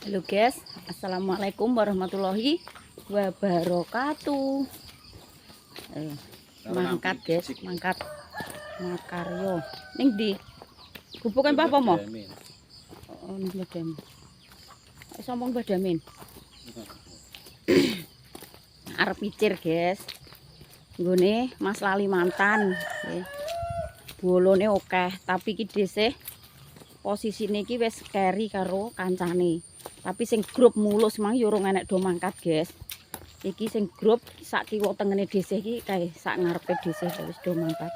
Halo guys, assalamualaikum warahmatullahi wabarakatuh. Mangkat guys, mangkat makaryo. Ning di gubukan apa mo? Oh, ning Badamin. Sombong Badamin. Arep picir guys. Nggone Mas Lali mantan. Bolone akeh, tapi iki dhisik posisine iki wis keri karo kancane. Tapi sing grup mulus mang yo ora enek do mangkat, guys. Iki sing grup sak kiwa tengene dhisik iki kae sak ngarepe dhisik wis do mangkat.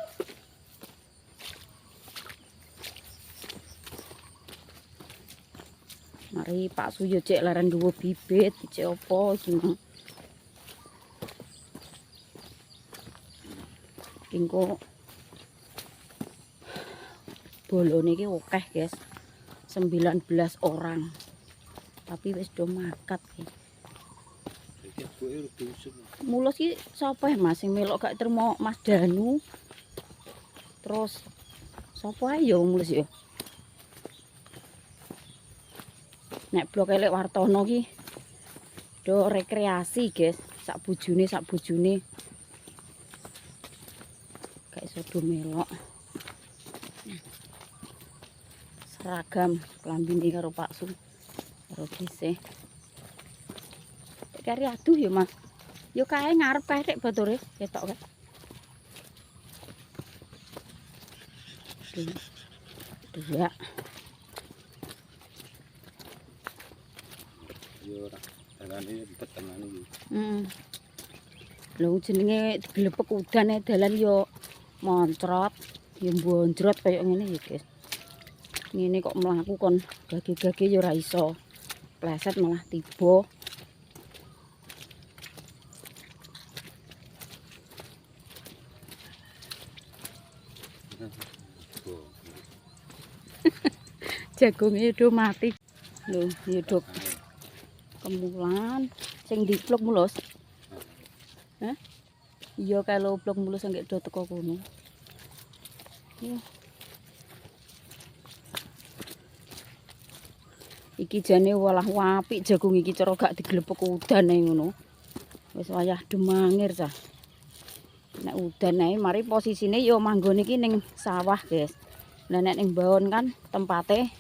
Mari Pak Suyo cek leren duwe bibit, cek opo iki mang. Engko bolone iki akeh, guys. 19 orang. Tapi wis do makat iki. Mulus iki sapa ya Mas sing melok gak terima Mas Danu. Terus sapa ae yo mulus yo. Nek blok elek Wartono ki do rekreasi, guys. Sak bojone gak iso do melok. Seragam klambine karo Pak Su karo dhisik. Kari aduh ya Mas. Yo kae ngarep kae tek bature ketok kae. Dua. Yo ora dalane tetenan iki. Lho jenenge diglepek udane dalan yo moncrot, yo mbonjrot kaya ngene ya, guys. Ngene kok mlaku kon gage-gage yo ora iso. Pleset malah tiba. Jagungnya udah mati. Loh, hidup kemulan sing diplok mulus. Hah? Iya kalau blok mulus nggak do teko kono. Ya. Iki jane walah apik jagung iki cara gak diglepek udan ae ngono. Wis wayah demangir cah. Nek udan ae mari posisine yo manggon iki ning sawah, guys. Lah nek ning baon kan tempate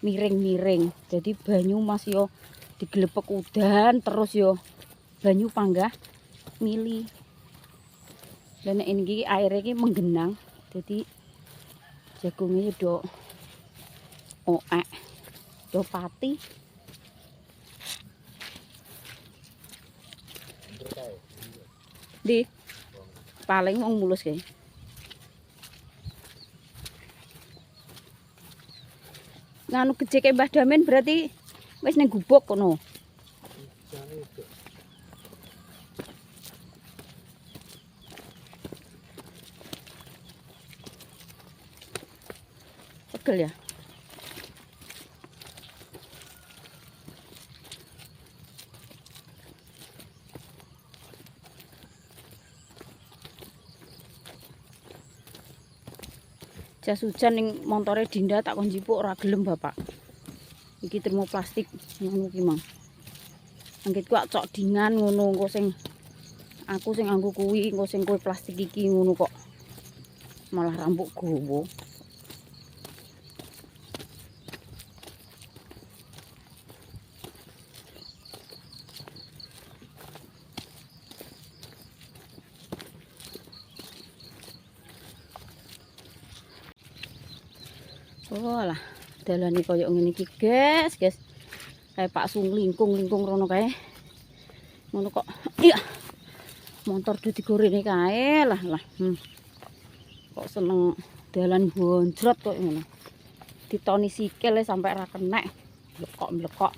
miring-miring. Jadi banyu Mas yo diglepek udan terus yo banyu panggah mili. Dan ini airnya iki menggenang. Jadi jagungnya do oek, do pati. Di paling wong mulus kae. Nganu gede kayak Mbah Damin berarti wis ning gubuk kono. Pegel ya. Jas hujan ning montore Dinda tak kon jipuk ora gelem Bapak. Iki termoplastik ngono ki Mang. Anggitku cok dingan ngono engko sing aku sing nganggo kuwi engko sing kowe plastik iki ngono kok. Malah rambut gowo. Oh lah, dalane koyo ngene iki, guys. Kayak Pak Sung lingkung rono kae. Ngono kok. Iya. Motor do digorene kae lah. Kok seneng dalan bonjrot kok ngono. Ditoni sikil sampai ra kenek. Mlekok.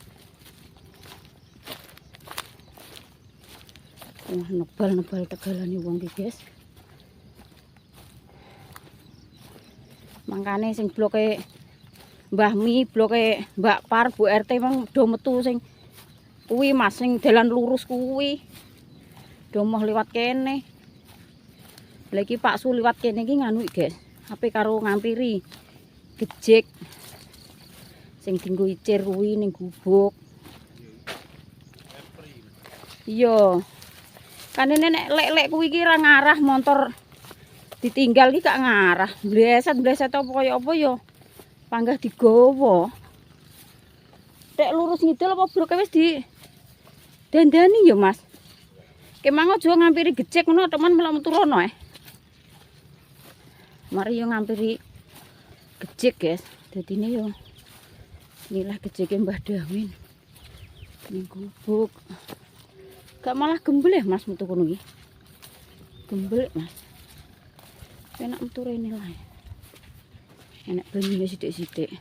Nebal tegalane wong iki, guys. Mangkane sing bloke Mbah Mi, bloke Mbak Par, Bu RT mang do metu sing kuwi Mas sing dalan lurus kuwi. Do moh liwat kene. Lah iki Pak Su liwat kene iki nganu guys. Ape karo ngampiri gejek sing dienggo icir kuwi ning gubuk. Iya. Kan ini nek lek-lek kuwi iki ra ngarah motor ditinggal iki gak ngarah. Bleset-bleset apa kaya apa ya. Panggah digawa. Tek lurus ngidul apa broke wis di dandani ya, Mas. Kemang aja ngampiri gecek ngono teman melok metu rono Mari yo ngampiri gecek, guys. Dadine yo inilah geceke Mbah Damin. Ning gubuk. Gak malah gembel ya, Mas, metu kono iki. Gembel, Mas. Enak metu rene lah. Enak banyune sithik-sithik.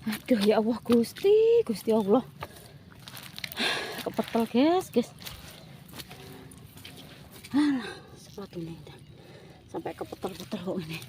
Aduh ya Allah Gusti Allah. Kepetel guys. Alah, sepatunya itu. Sampai kepetel-petel kok ini.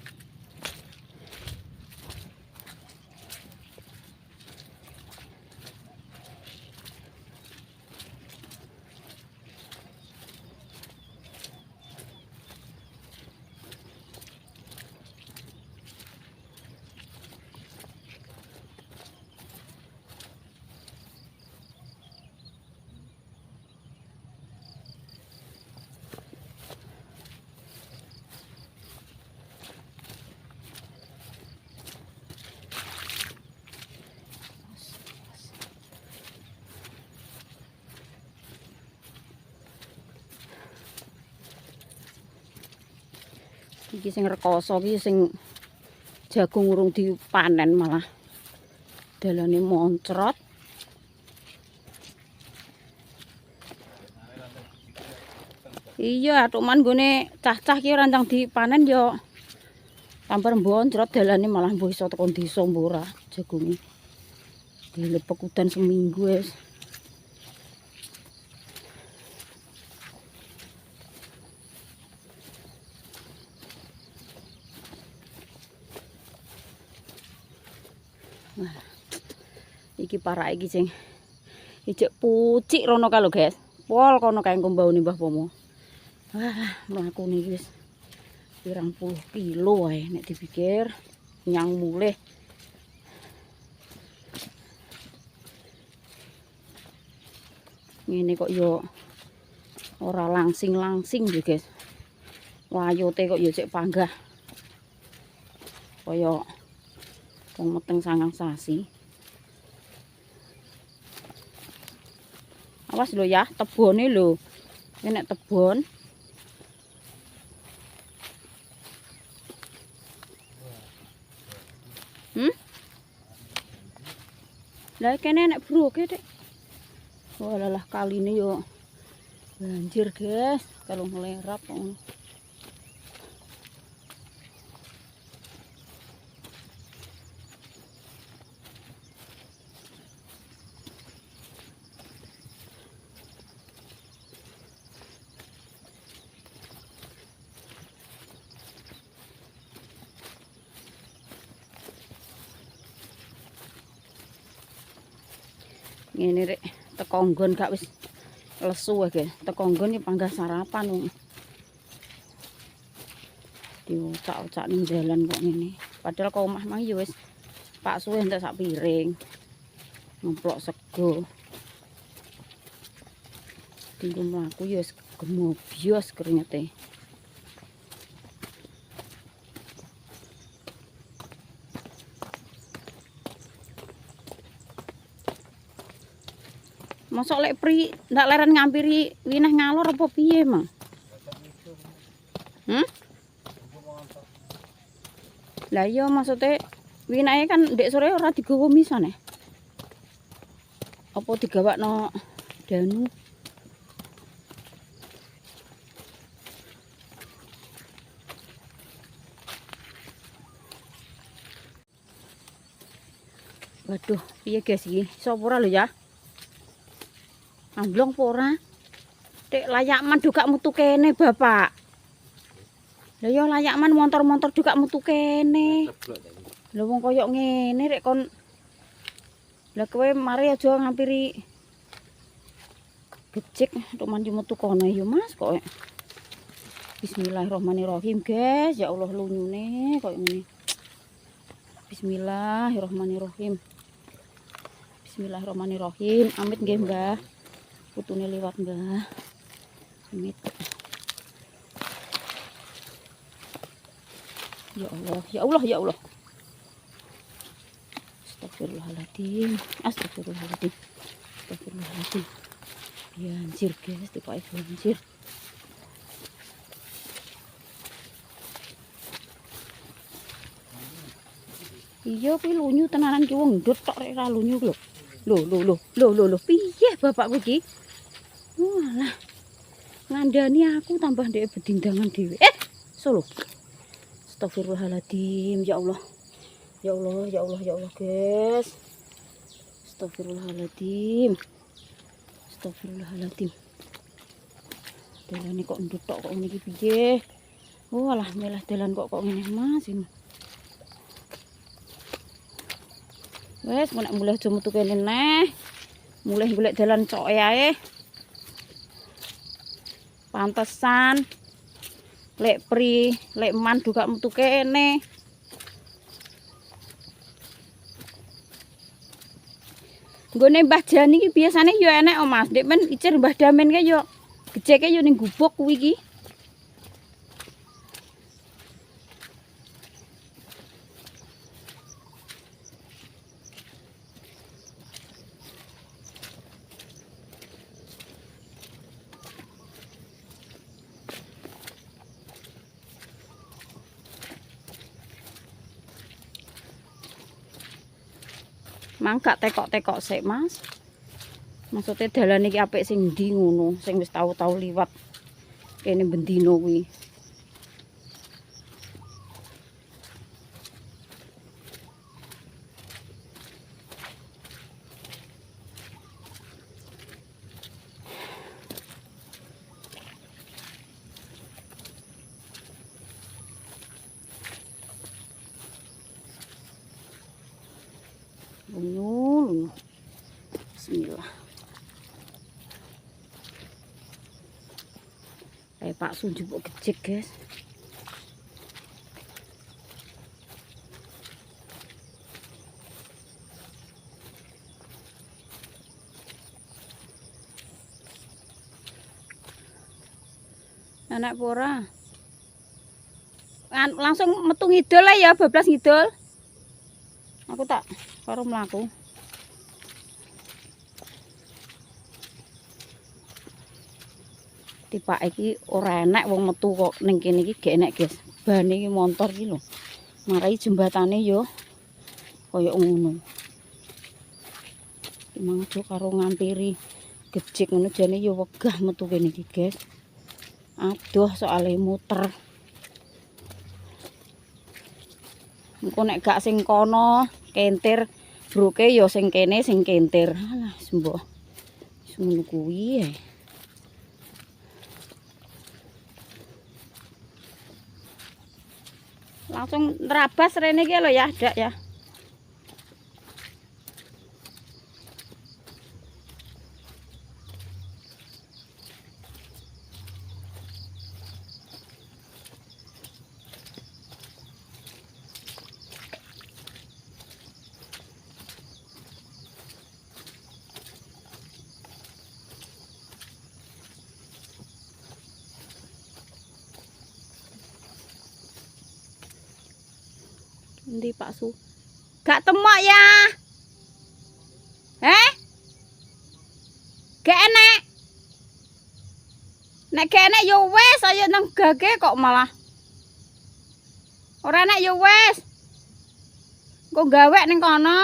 Iki sing rekoso iki sing jagung urung dipanen malah dalane moncrot. Iya, atuman gone cah-cah ki rancang dipanen yo tampar moncrot dalane malah mbuh iso tekan desa mbok ora jagunge. Dilepek udan seminggu wis. Wah, iki parah iki sing ijek pucik rono kalau guys. Pol kono kae ngombaune Mbah Pomo. Wah, mlaku niki wis pirang puluh kilo wae nek dipikir nyang mulih. Ngene kok yo ora langsing-langsing lho guys. Wayote kok yo cek panggah. Kaya wong meteng 9 sasi. Awas lho ya, tebone lho. Nek tebon. Lah kene nek broke Dek. Walalah kaline yo banjir, guys. Kalau ngelerap kok. Ngene rek, teko nggon gak wis lesu wae, guys. Teko nggon iki panggah sarapan wong. Diucak-ucak ning dalan kok ngene. Padahal kok omah mah ya wis pak suwe entek sak piring. Ngemplok sego. Tinggu mlaku ya wis gemobyos keringete. Mosok lek pri ndak leren ngampiri wineh ngalor apa piye, Mang? Lah iya maksudnya winahe kan ndek sore ora digawa misan Apa digawakno danu? Waduh, piye guys iki? Sapa ora lho ya? Amblong apa ora? Dek layakman juga mutu kene, Bapak. Lah ya layakman motor-motor juga mutu kene. Lha wong koyo ngene rek kon. Lah kowe mari aja ngampiri gecek tok manju metu kono ya, Mas kok. Bismillahirrahmanirrahim, guys. Ya Allah lunyune koyo ngene. Bismillahirrahmanirrahim. Bismillahirrahmanirrahim. Amit nggih, Mbah. Putune liwat, Mbah. Amit. Ya Allah, ya Allah, ya Allah. Astagfirullahaladzim. Astagfirullahaladzim. Astagfirullahaladzim. Banjir, guys. Tipe banjir. Iya kuwi lunyu tenanan ki wong ndut tok rek ra lunyu lho. Lho. Piye bapakku iki? Walah. Ngandani aku tambah ndek bedindangan dhewe. Solo. Astagfirullahaladzim, ya Allah. Ya Allah, ya Allah, ya Allah, guys. Astagfirullahaladzim. Astagfirullahaladzim. Dalane kok ndut tok kok ngene iki piye? Walah, melah dalan kok ngene Mas ini. Wes nek mulai aja metu kene neh. Mulai golek dalan coke ae. Pantesan lek man juga metu kene. Nggone Mbah Jani iki biasane yo enek oh Mas. Ndek men icir Mbah Damen ke yo geceke yo ning gubuk kuwi iki. Mangka tekok-tekok sik, Mas. Maksudnya dalan iki apik sing ndi ngono, sing wis tau-tau liwat kene bendino kuwi. Lunyu. Bismillah. Pak Sunju kok gecek, guys. Anak pora. Langsung metu ngidul ya, bablas ngidul. Aku tak karo mlaku. Tipak iki ora enak wong metu kok ning kene iki gak enak, guys. Bane iki montor iki lho. Marai jembatane yo kaya ngono. Emang aja karo ngampiri gejek ngono jane yo wegah metu kene iki, guys. Aduh soalnya muter. Engko nek gak sing kono kentir broke yo sing kene sing kentir. Alah sembok. Wis ngono kuwi ae. Langsung nerabas rene iki lho ya, dak ya. Ndi Pak Su? Gak temok ya? Gak enek. Nek gak enek yo wes ayo nang gage kok malah. Ora enek yo wes. Kok gawe ning kono?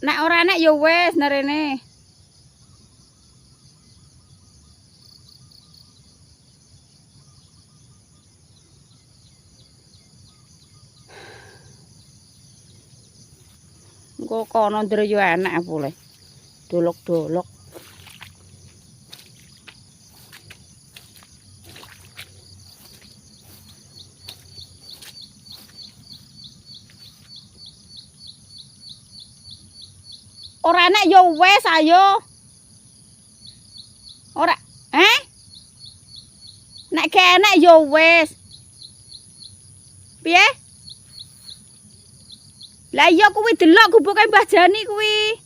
Nek ora enek yo wes nerene. Kok kono ndre yo enak boleh. Dolok-dolok. ora enak ya wis ayo. Ora, nek enak ya wis. Piye? Lah iya kuwi delok gubuke Mbah Jani kuwi.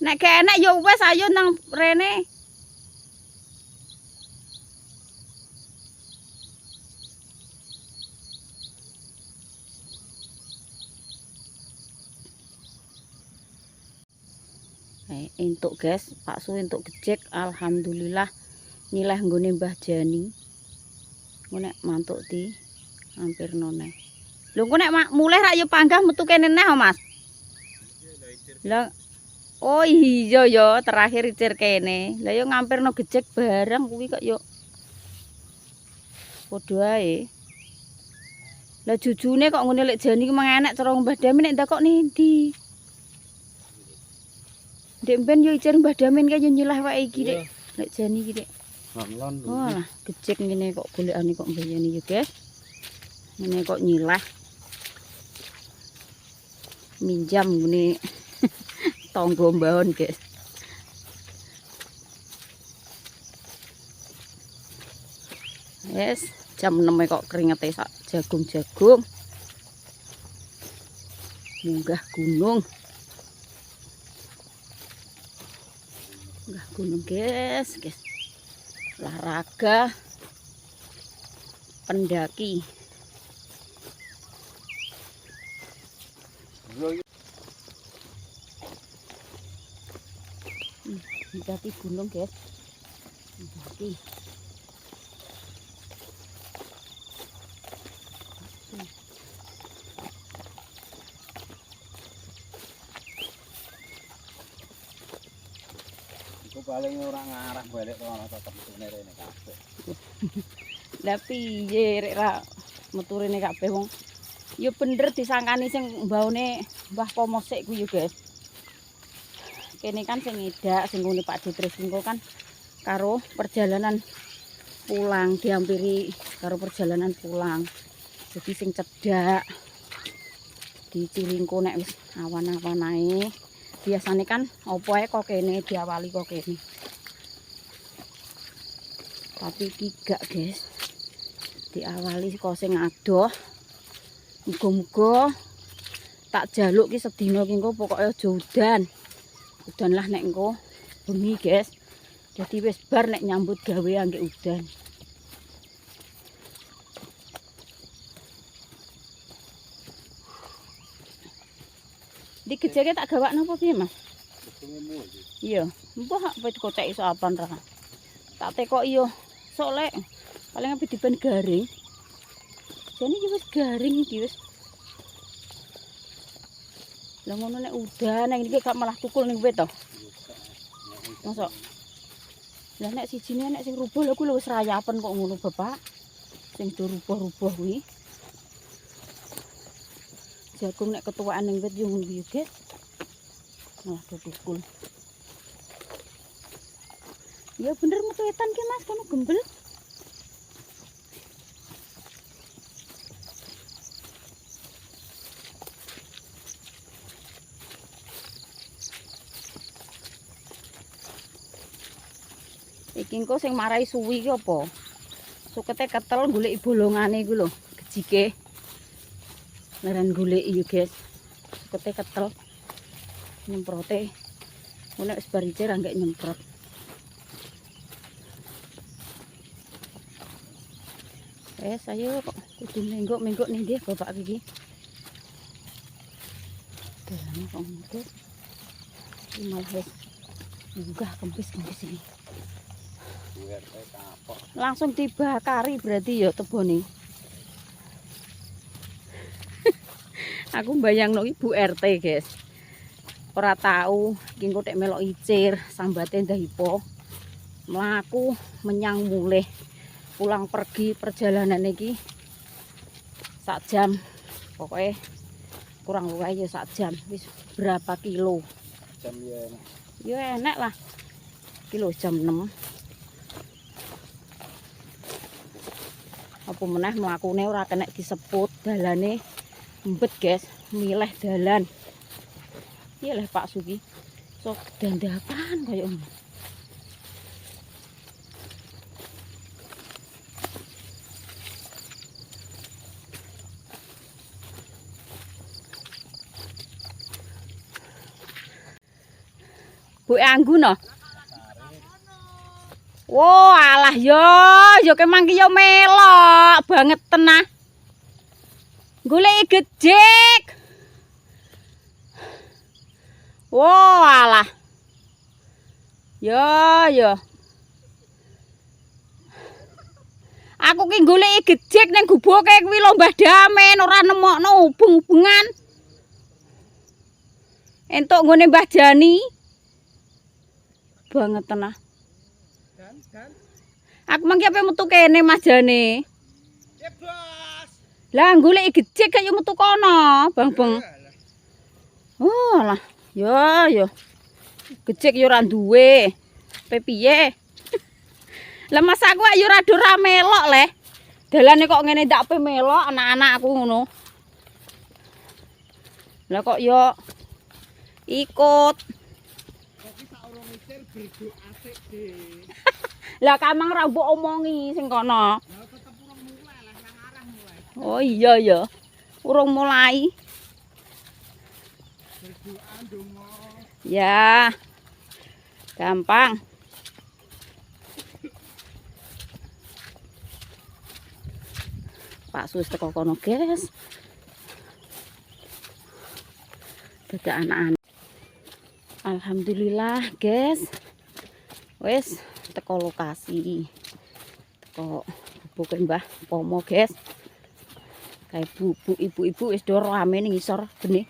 Nek enak ya wis ayo nang rene. Entuk guys, Pak Su entuk gejek, alhamdulillah nyilah nggone Mbah Jani. Engko nek mantuk di hampir none. Lho engko nek mulih rak yo panggah metu kene neh, Mas. Lah oh iya yo terakhir icir kene. Lah yo ngampirno gejek bareng kuwi kok yo padha ae. Lah jujune kok ngene lek Jani ki mengenek cara Mbah Damin nek ndak kok ndi. Dek ben yo icir Mbah Damin kae yo nyilah wae iki Dek. Lek Jani iki Dek. Walah, gejek ngene kok golekane kok Mbah Jani yo, guys. Ngene kok nyilah. Minjam ngene tangga mbahon, guys. Yes, jam 6 kok keringete sak jagung-jagung. Munggah gunung. Munggah gunung, guys. Olahraga pendaki. Mendaki gunung, guys. Mendaki. Iku paling ora ngarah balik to ana tetep metune rene kabeh. Lah piye rek ra metu rene kabeh wong. Ya bener disangkani sing mbaune Mbah Pomosik ku yo, guys. Kene kan sing ngedak sing ngene Pak Ditris engko kan karo perjalanan pulang diampiri karo perjalanan pulang. Jadi sing cedak di Cilingko nek wis awan-awan ae. Biasane kan opo ae kok kene diawali kok kene. Tapi iki gak, guys. Diawali kok sing adoh. Muga-muga tak jaluk ki sedina ki engko pokoke aja udan. Udan lah nek engko bengi, guys. Jadi wis bar nek nyambut gawe angge udan. Di gejeke tak gawakno apa piye, Mas? Iya, mbah apa dikocek iso apan ra. Tak tekok iya, sok lek paling ape diben garing. Jane iki wis garing iki wis. Lah ngono nek udan nek iki gak malah tukul ning wit to. Mosok. Lah nek sijine nek sing rubuh lho kuwi wis rayapen kok ngono, Bapak. Sing do rubuh-rubuh kuwi. Jagung nek ketuaan ning wit yo ngono iki, guys. Malah do tukul. Ya bener metu etan ki Mas, kono gembel. Iki engko sing marai suwi ki apa? Sukete ketel golek bolongane iku lho, gejike. Neran golek iki, guys. Sukete ketel. Nyemprote. Nek wis bar icir anggek nyemprot. Ayo kok kudu menggok-menggok nih nggih Bapak iki. Dalane kok mundur. Iki malah wis munggah kempis-kempis ini. Langsung dibakari berarti ya tebone. Aku mbayangno Ibu RT, guys. Ora tahu iki engko tek melok icir sambate ndahipo. Mlaku menyang mulih. Pulang pergi perjalanan iki sak jam. Pokoknya kurang luwih ya sak jam. Wis berapa kilo? Jam ya enak. Ya enak lah. Kilo jam 6. Apa meneh mlakune ora kenek disebut dalane embet, guys. Milih dalan. Iya lah Pak Sugi. Sok dandakan kayak ngono. Bu Anggun no. Wo alah yo kemang ki yo melok banget tenah. Golek gejek. Wo alah. Yo. Aku ki golek gejek ning guboke kuwi lho Mbah Damen ora nemokno hubung-hubungan. Entuk nggone Mbah Jani. Banget tenah. Aku mangki ape metu kene Mas Jane. Ya bos. Lah golek gejek kaya metu kono, Bang. Oh lah, yo. Gejek yo ora duwe. Piye? Lah Mas aku yo ora do ra melok le. Dalane kok ngene ndak pe melok anak-anak aku ngono. Lah kok yo ikut. Lah kamang ra mbok omongi sing kono. Oh iya ya. Urung mulai. Ya. Gampang. Pak Sus teko kono, guys. Dadak anak-anak. Alhamdulillah, guys. Wes teko lokasi. Teko bubuke Mbah Pomo, guys. Kayak ibu-ibu wis do rame ning ngisor benih.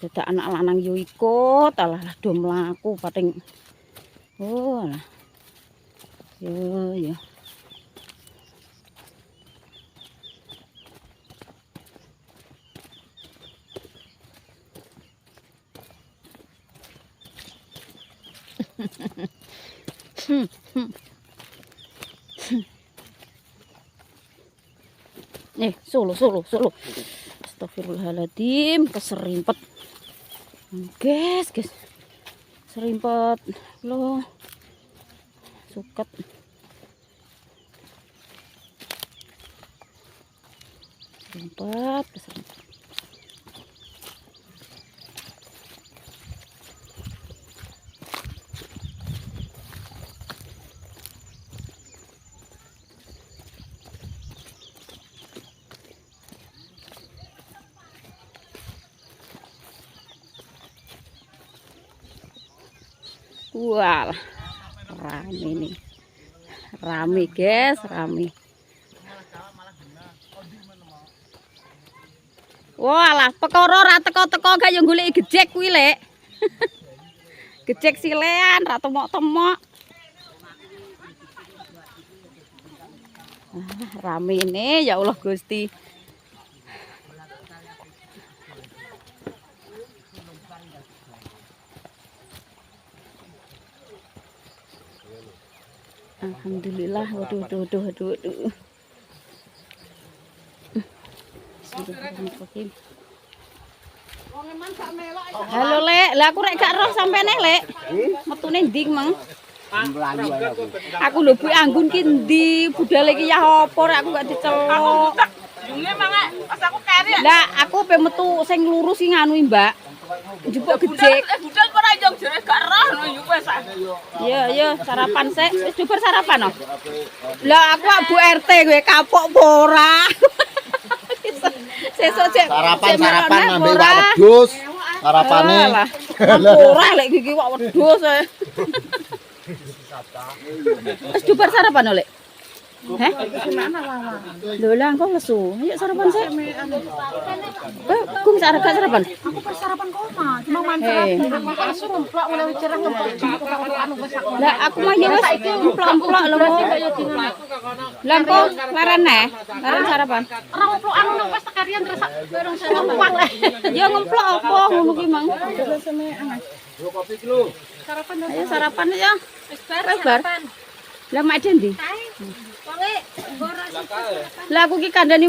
Dadak anak lanang yo ikut, alah do mlaku pating. Oh alah. Yo. Solo. Astagfirullahaladzim, keserimpet. Guys. Serimpet. Loh. Suket. Keserimpet. Wah, rame nih. Rame, guys, rame. Walah, perkara ora teko-teko gak yo golek gejek kuwi, Lek. Gejek silean ra temok-temok. Rame ini ya Allah Gusti. Alhamdulillah, waduh. Halo Lek, lah aku rek gak roh sampene Lek. Metune ndi mang? Aku lho Bu Anggun ki ndi? Budale ki ya apa rek aku gak dicelok. Pas aku keri. Lah aku pe metu sing lurus ki nganu Mbak. Njupuk gejek. Budal ora yo jare gak roh yo wis. Iya, sarapan sik. Wis coba sarapan no. Lah aku Bu RT kowe kapok apa ora? Sesuk cek sarapan ambil wak wedhus. Sarapane. Ora lek iki wak wedhus ae. Wis coba sarapan Lek. Heh? Lho lah engko lesu. Ayo sarapan sik. Kung sarapan. Aku pas sarapan koma, cuma mancer aku asu ngemplok mulai cerah ngemplok. Lah aku mah ya wis ngemplok lho. Lah engko laren sarapan. Ora ngemplok anu nang pas tekarian terus bareng sarapan. Ya ngemplok apa ngono ki mang. Kopi dulu. Sarapan Ayo sarapan ya. Wis bar. Lah mak ndi? Lah aku ki kandhani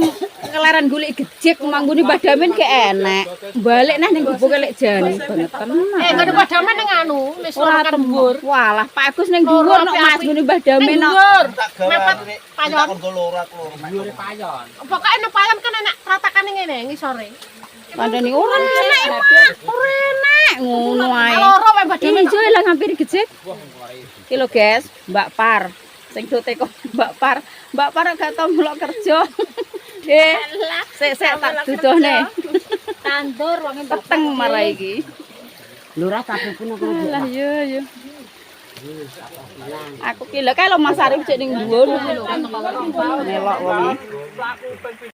kelaran golek gejek manggone badamen ke enek. Balik nah ning gubuk lek jane banget tenan. Enggak ada padaman yang anu, wis Ora ora tembur. Walah, Pak Agus ning dhuwur nok Mas ngene badamen nok. Tak gawe payon golora kloro. Dhuwure payon. Pokoknya nek payon kan enak ratakan ngene ngisore. Kandhani ora enek, Mak. Ora enek ngono ae. Loro wae badamen. Ini lah hampir gejek. Iki lho, guys, Mbak Par. Sing do teko Mbak Par. Mbak Par gak tau mulak kerja. Nggih. Sik tak dudohne. Tandur wong Peteng marai iki. Lurah kabeh pun aku. Lah yo. Aku ki lho kae lho Mas Arif cek ning dhuwur lho. Melok wong iki.